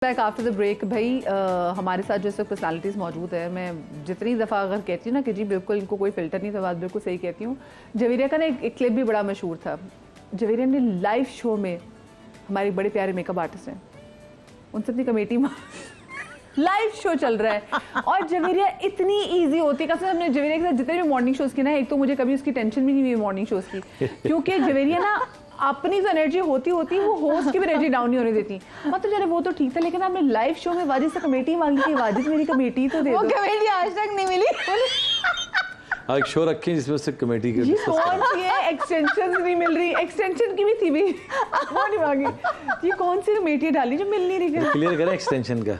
After the break भाई हमारे साथ जो सब पर्सनालिटीज़ मौजूद है, मैं जितनी दफ़ा अगर कहती हूँ ना कि जी बिल्कुल इनको कोई फ़िल्टर नहीं था, बात बिल्कुल सही कहती हूँ। जवेरिया का ना एक क्लिप भी बड़ा मशहूर था। जवेरिया ने लाइव शो में, हमारे बड़े प्यारे मेकअप आर्टिस्ट हैं, उनसे अपनी कमेटी लाइव शो चल रहा है और जवेरिया इतनी इजी होती है। कसम हमने जवेरिया के साथ जितने भी मॉर्निंग शोज़ की ना, एक तो मुझे कभी उसकी टेंशन भी नहीं हुई मॉर्निंग शोज़ की, क्योंकि जवेरिया ना अपनी जो एनर्जी होती वो होस्ट की भी एनर्जी डाउन नहीं होने देती। मतलब जरा वो तो ठीक था, लेकिन आपने लाइव शो में वाजिद से कमेटी मांगी थी, वाजिद मेरी कमेटी तो दे दो। वो कमेटी आज तक नहीं मिली। एक शो रखें जिसमें से कमेटी के कौन सी है, एक्सटेंशन नहीं मिल रही, एक्सटेंशन की भी थी भी वो नहीं मांगी। ये कौन सी कमेटी डाली जो मिल नहीं रही? क्लियर करें एक्सटेंशन का।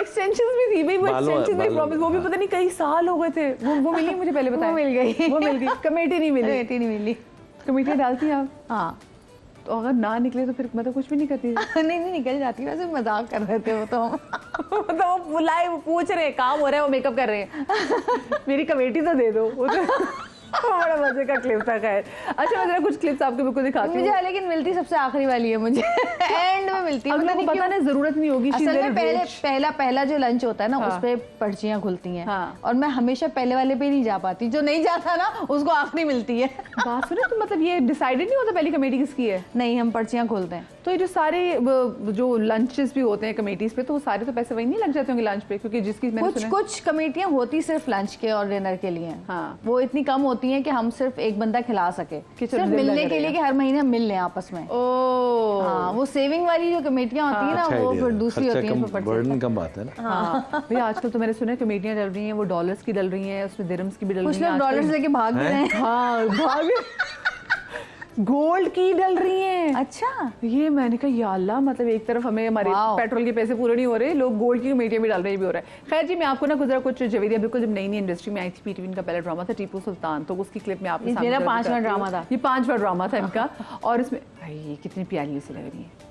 एक्सटेंशन भी थी भाई, वो एक्सटेंशन में प्रॉमिस, वो भी पता नहीं कई साल हो गए थे। वो मिली, मुझे पहले बताया। मिल गई, वो मिल गई, कमेटी नहीं मिली। कमेटी नहीं मिली। कमेटी डालती हैं आप? हाँ। तो अगर ना निकले तो फिर मतलब कुछ भी नहीं करती? नहीं निकल जाती, वैसे मजाक कर रहे थे वो तो। तो वो बुलाए, वो पूछ रहे हैं, काम हो रहा है, वो मेकअप कर रहे हैं, मेरी कमेटी तो दे दो। बड़ा मजे का क्लिप था। खैर अच्छा, मैं जरा कुछ क्लिप्स आपको बिल्कुल दिखाती हूँ। मुझे लेकिन मिलती सबसे आखिरी वाली है मुझे। एंड में मिलती है। अगले को पता ना, जरूरत नहीं होगी। असल में पहला जो लंच होता है ना, उस पे पर्चियां खुलती हैं। हाँ। और मैं हमेशा पहले वाले पे नहीं जा पाती, जो नहीं जाता ना उसको आखिरी मिलती है। बात सुनो, तो मतलब ये डिसाइडेड नहीं होता पहली कमेटी किसकी है? नहीं, हम पर्चियां खोलते हैं। तो ये जो सारे जो लंचेस भी होते हैं कमेटीज पे, तो वो सारे तो पैसे वही नहीं लग जाते होंगे लंच पे? क्योंकि जिसकी मैंने सुना कुछ कमेटियां होती सिर्फ लंच के और डिनर के लिए। हाँ। वो इतनी कम होती हैं कि हम सिर्फ एक बंदा खिला सके, सिर्फ मिलने के लिए कि हर महीने हम मिल लें आपस में। हाँ, वो सेविंग वाली जो कमेटियां होती है ना, वो फिर दूसरी होती है, बर्डन कम आता है ना। हाँ भैया, आजकल तो मैंने सुना है कमेटियां डल रही हैं, वो डॉलर्स की डल रही हैं, उसमें दिरहम्स की भी डल रही हैं। कुछ लोग डॉलर्स लेके भाग भी रहे हैं। हाँ, भाग गोल्ड की डल रही हैं। अच्छा, ये मैंने कहा या अल्लाह, मतलब एक तरफ हमें हमारे पेट्रोल के पैसे पूरे नहीं हो रहे, लोग गोल्ड की कमेटियां भी डाल रहे, भी हो रहा है। खैर जी, मैं आपको ना गुजरा कुछ जवेरिया बिल्कुल जब नई इंडस्ट्री में आई थी, पीटीवी का पहला ड्रामा था टीपू सुल्तान, तो उसकी क्लिप में आपने मेरा 5वां ड्रामा था। ये 5वां ड्रामा था इनका। और इसमें भाई कितनी प्यारी सी लग रही है।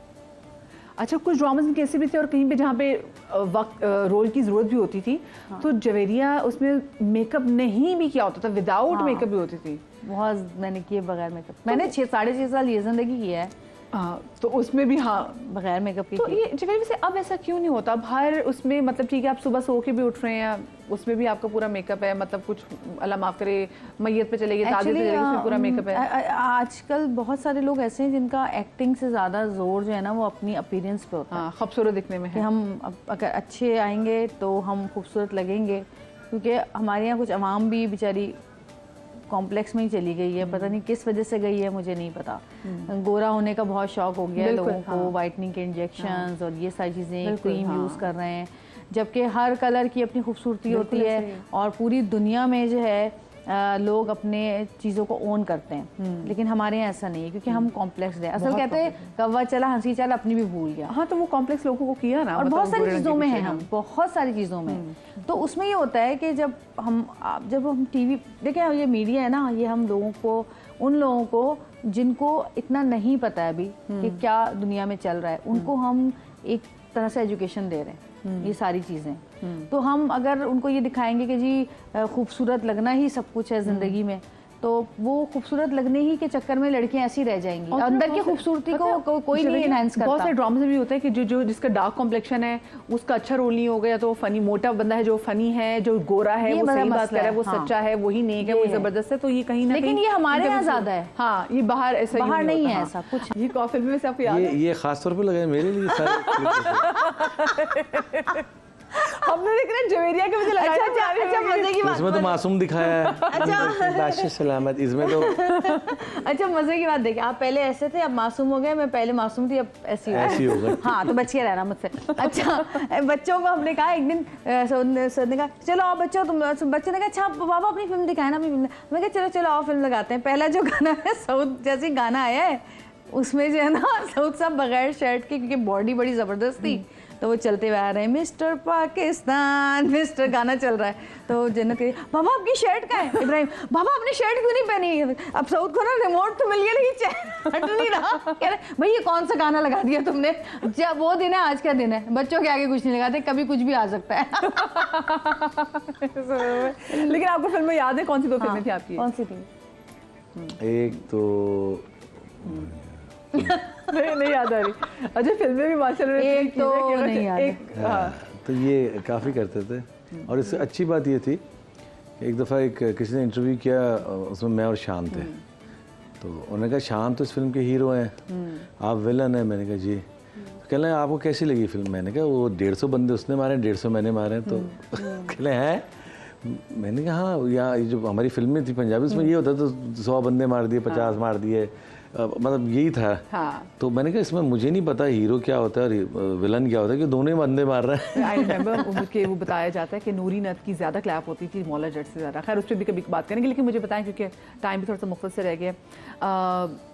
अच्छा, कुछ ड्रामास में कैसे भी थे और कहीं पे जहाँ पे वक्त रोल की जरूरत भी होती थी। हाँ। तो जवेरिया उसमें मेकअप नहीं भी किया होता था, विदाउट मेकअप भी होती थी। बहुत मैंने किए बगैर मेकअप। मैंने 6.5 साल ये जिंदगी की है। हाँ, तो उसमें भी हाँ बगैर मेकअप की। तो ये जवेरिया से अब ऐसा क्यों नहीं होता? अब हर उसमें मतलब ठीक है, आप सुबह सो के भी उठ रहे हैं, उसमें भी आपका पूरा मेकअप है, मतलब कुछ अल्लाह माफ करे मैयत पे चले गए, ताज़े पे चले गए, उसमें पूरा मेकअप है। आजकल बहुत सारे लोग ऐसे हैं जिनका एक्टिंग से ज़्यादा जोर जो है ना, वो अपनी अपीयरेंस पे होता है। हाँ, खूबसूरत दिखने में है। कि हम अगर अच्छे आएंगे तो हम खूबसूरत लगेंगे, क्योंकि हमारे यहाँ कुछ अवाम भी बेचारी कॉम्प्लेक्स में ही चली गई है, पता नहीं किस वजह से गई है, मुझे नहीं पता। गोरा होने का बहुत शौक हो गया है लोगों को, वाइटनिंग के इंजेक्शंस और ये सारी चीज़ें, क्रीम यूज़ कर रहे हैं, जबकि हर कलर की अपनी खूबसूरती होती है। और पूरी दुनिया में जो है लोग अपने चीज़ों को ओन करते हैं, लेकिन हमारे यहाँ ऐसा नहीं है, क्योंकि हम कॉम्प्लेक्स है। असल कहते हैं कौवा चला हंसी चल, अपनी भी भूल गया। हाँ, तो वो कॉम्प्लेक्स लोगों को किया ना, और बहुत सारी चीज़ों में है, हम बहुत सारी चीज़ों में। तो उसमें ये होता है कि जब हम टीवी देखें, ये मीडिया है ना, ये हम लोगों को, उन लोगों को जिनको इतना नहीं पता है अभी कि क्या दुनिया में चल रहा है, उनको हम एक तरह से एजुकेशन दे रहे हैं ये सारी चीज़ें। तो हम अगर उनको ये दिखाएंगे कि जी खूबसूरत लगना ही सब कुछ है ज़िंदगी में, तो वो खूबसूरत लगने ही के चक्कर में लड़कियां ऐसी रह जाएंगी, अंदर की खूबसूरती को कोई नहीं एनहांस करता। बहुत सारे ड्रामा में भी होता है कि जो जिसका डार्क कॉम्प्लेक्शन है उसका अच्छा रोल नहीं हो गया, तो फनी मोटा बंदा है जो फनी है, जो गोरा है वो सही बात कर रहा है, वो सच्चा है, वही नेक है, वो जबरदस्त है। तो ये कहीं ना कहीं, लेकिन ये हमारे यहाँ ज्यादा है। हाँ, ये बाहर ऐसा बाहर नहीं है ऐसा कुछ। ये कॉफी में से आपको याद है? ये खास तौर पे लगा है मेरे लिए सारे। हमने देखा जवेरिया के मुझे लगा। अच्छा, मजे की बात, इसमें तो मासूम दिखाया है। अच्छा सलामत, इसमें तो अच्छा मजे की बात देखिए, आप पहले ऐसे थे, अब मासूम हो गए। मैं पहले मासूम थी, अब ऐसी हो गई। हाँ, तो बच के रहना मुझसे। अच्छा, बच्चों को हमने कहा एक दिन, सर ने कहा चलो आओ बच्चों, तुम, बच्चे ने कहा अच्छा बाबा अपनी फिल्म दिखाए ना, अपनी फिल्म। मैं कहा चलो चलो आओ फिल्म लगाते हैं। पहला जो गाना है, साउथ जैसी गाना आया है, उसमें जो है ना साउथ साहब बगैर शर्ट के, क्योंकि बॉडी बड़ी जबरदस्त थी, तो वो चलते हुए आ रहे हैं, मिस्टर पाकिस्तान मिस्टर, गाना चल रहा है। तो जन्नत कही बाबा आपकी शर्ट कहाँ है? इब्राहिम बाबा आपने शर्ट क्यों नहीं पहनी? अब साउथ को ना रिमोट तो मिल गया, नहीं हट नहीं रहा। कह रहे भाई ये कौन सा गाना लगा दिया तुमने? जब वो दिन है, आज का दिन है, बच्चों के आगे कुछ नहीं लगाते, कभी कुछ भी आ सकता है। लेकिन आपको फिल्में याद है? कौन सी दो फिल्में थी आपकी? कौन सी थी? एक तो नहीं याद आ रही। अच्छा फिल्में भी माशाल्लाह एक तो नहीं याद है। हाँ, तो ये काफ़ी करते थे। और इससे अच्छी बात ये थी कि एक दफ़ा किसी ने इंटरव्यू किया, उसमें मैं और शान थे। तो उन्होंने कहा शान तो इस फिल्म के हीरो हैं, आप विलन हैं। मैंने कहा जी। तो कह रहे हैं आपको कैसी लगी फिल्म? मैंने कहा वो 150 बंदे उसने मारे, 150 मैंने मारे। तो कह रहे हैं, मैंने कहा हाँ, या ये जो हमारी फिल्में थी पंजाबी उसमें ये होता तो 100 बंदे मार दिए, 50 मार दिए, मतलब यही था। हाँ। तो मैंने कहा इसमें मुझे नहीं पता हीरो क्या होता है और विलन क्या होता है, कि दोनों ही बंदे मार रहे हैं। आई रिमेंबर कि वो बताया जाता है कि नूरी नथ की ज़्यादा क्लैप होती थी मौला जट से ज़्यादा। खैर उस पर भी कभी बात करेंगे, लेकिन मुझे बताएं क्योंकि टाइम भी थोड़ा सा मुख्तसर रह गया।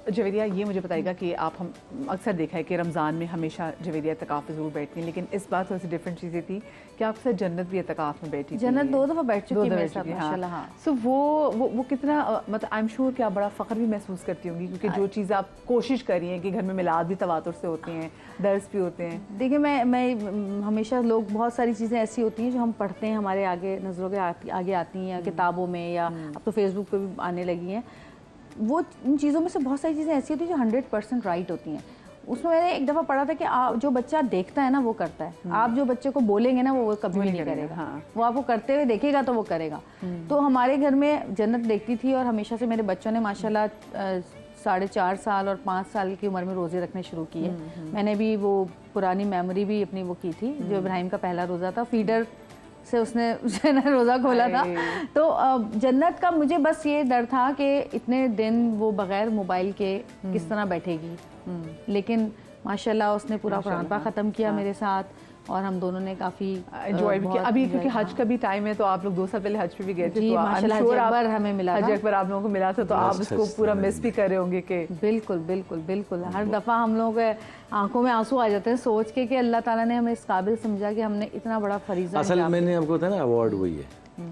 जवेरिया ये मुझे बताएगा कि आप हम अक्सर देखा है कि रमज़ान में हमेशा जवेरिया एतकाफ़ में ज़रूर बैठती हैं, लेकिन इस बार थोड़ी सी डिफरेंट चीज़ें थी कि आप अक्सर जन्नत भी एतकाफ़ में बैठी थी। जन्नत 2 दफ़ा बैठ चुकी है मेरे साथ हाँ। माशाल्लाह। हाँ। सो वो कितना मतलब आई एम श्योर कि आप बड़ा फ़ख्र भी महसूस करती होंगी, क्योंकि जो चीज़ आप कोशिश कर रही हैं कि घर में मिलाद भी तवातुर से होते हैं, दर्स भी होते हैं। देखिए मैं हमेशा लोग बहुत सारी चीज़ें ऐसी होती हैं जो हम पढ़ते हैं, हमारे आगे नज़रों के आगे आती हैं, या किताबों में, या अब तो फेसबुक पे भी आने लगी हैं। वो इन चीज़ों में से बहुत सारी चीज़ें ऐसी होती हैं जो 100% राइट होती हैं। उसमें मैंने एक दफ़ा पढ़ा था कि जो बच्चा देखता है ना वो करता है। आप जो बच्चे को बोलेंगे ना वो कभी भी नहीं करेगा। हाँ। वो आपको करते हुए देखेगा तो वो करेगा। तो हमारे घर में जन्नत देखती थी, और हमेशा से मेरे बच्चों ने माशाल्लाह 4.5 साल और 5 साल की उम्र में रोज़े रखने शुरू किए। मैंने भी वो पुरानी मेमोरी भी अपनी वो की थी, जो इब्राहिम का पहला रोज़ा था, फीडर से उसने रोज़ा खोला था। तो जन्नत का मुझे बस ये डर था कि इतने दिन वो बग़ैर मोबाइल के किस तरह बैठेगी। लेकिन माशाल्लाह उसने पूरा कुरान पाक ख़त्म किया मेरे साथ, और हम दोनों ने काफ़ी एंजॉय भी किया। अभी क्योंकि हज का भी टाइम है, तो आप लोग 2 साल पहले हज पे भी गए थे, जी, तो माशाल्लाह I'm sure हज अकबर हमें मिला हज था। अकबर आप लोगों को मिला था, तो आप उसको पूरा मिस भी कर रहे होंगे कि बिल्कुल बिल्कुल बिल्कुल। हर दफ़ा हम लोगों के आंखों में आंसू आ जाते हैं सोच के कि अल्लाह ताला ने हमें इस काबिल समझा कि हमने इतना बड़ा फरीज़ा असल निभाया। मैंने आपको बताया ना, अवार्ड वही है।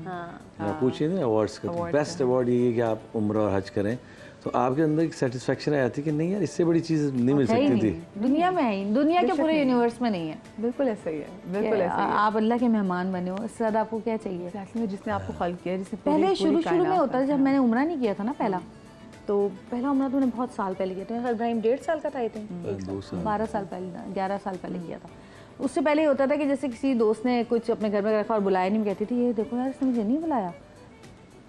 हाँ। आप पूछिए ना अवार्ड्स का, तो बेस्ट अवार्ड ये है कि आप उम्र और हज करें, तो आपके अंदर एक सेटिस्फेक्शन आ जाती है कि नहीं यार इससे बड़ी चीज़ नहीं मिल है ही सकती थी। नहीं, दुनिया में है ही, दुनिया के पूरे यूनिवर्स में नहीं है। बिल्कुल ऐसा ही है, बिल्कुल कि ऐसा ही है। आप अल्लाह के मेहमान बने हो, इससे ज़्यादा आपको क्या चाहिए? Exactly, जिसने आपको खल्क किया, जिसने पहले शुरू में कायनात होता था, जब मैंने उम्रा नहीं किया था ना पहला, तो पहला उम्रा तो मैंने बहुत साल पहले किया था। इब्राहिम 1.5 साल का था, आई थिंक 12 साल पहले, 11 साल पहले किया था। उससे पहले होता था कि जैसे किसी दोस्त ने कुछ अपने घर में रखा और बुलाया नहीं, कहती थी ये देखो यार इसने मुझे नहीं बुलाया,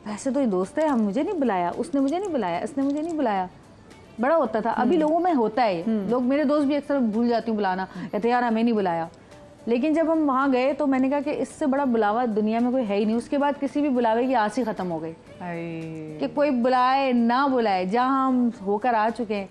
वैसे तो ये दोस्त है, हम मुझे नहीं बुलाया, उसने मुझे नहीं बुलाया, इसने मुझे नहीं बुलाया। बड़ा होता था। अभी लोगों में होता है, लोग, मेरे दोस्त भी अक्सर भूल जाती हूँ बुलाना, कहते यार हमें नहीं बुलाया। लेकिन जब हम वहाँ गए तो मैंने कहा कि इससे बड़ा बुलावा दुनिया में कोई है ही नहीं। उसके बाद किसी भी बुलावे की आस ही ख़त्म हो गई कि कोई बुलाए ना बुलाए, जहाँ हम होकर आ चुके हैं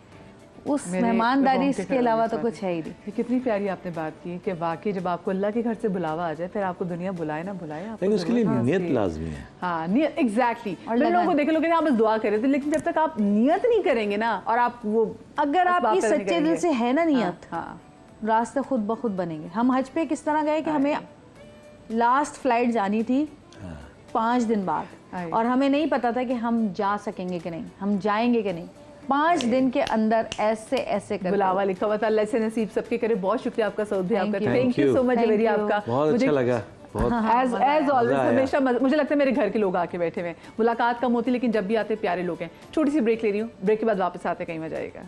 उस मेहमानदारी इसके अलावा तो कुछ है ही नहीं। ये कितनी प्यारी आपने बात की कि वाकई जब आपको अल्लाह के घर से बुलावा आ जाए, फिर आपको दुनिया बुलाए ना बुलाए, आपको लेकिन उसके लिए ज़रूरत नियत है। लाजमी है। हाँ, नियत एग्जैक्टली। और और लोगों को देखे लोग आप बस दुआ कर रहे थे, लेकिन जब तक आप नियत नहीं करेंगे ना, और आप वो अगर उस बात आपकी पर नहीं सच्चे दिल करेंगे। से है ना नियत, हाँ, रास्ते खुद ब खुद बनेंगे। हम हज पे किस तरह गए कि हमें लास्ट फ्लाइट जानी थी 5 दिन बाद, और हमें नहीं पता था कि हम जा सकेंगे कि नहीं, हम जाएंगे कि नहीं। 5 दिन के अंदर ऐसे कर बुलावा लिखा हुआ था। अल्लाह से नसीब सबके करे। बहुत शुक्रिया आपका सऊद भाई, आपका Thank thank you so much Thank Javeria you. आपका। बहुत अच्छा लगा, बहुत एज ऑलवेज मज़ा आया। हमेशा मुझे लगता है मेरे घर के लोग आके बैठे हुए हैं। मुलाकात कम होती, लेकिन जब भी आते प्यारे लोग हैं। छोटी सी ब्रेक ले रही हूँ, ब्रेक के बाद वापस आते, कहीं मजा आएगा।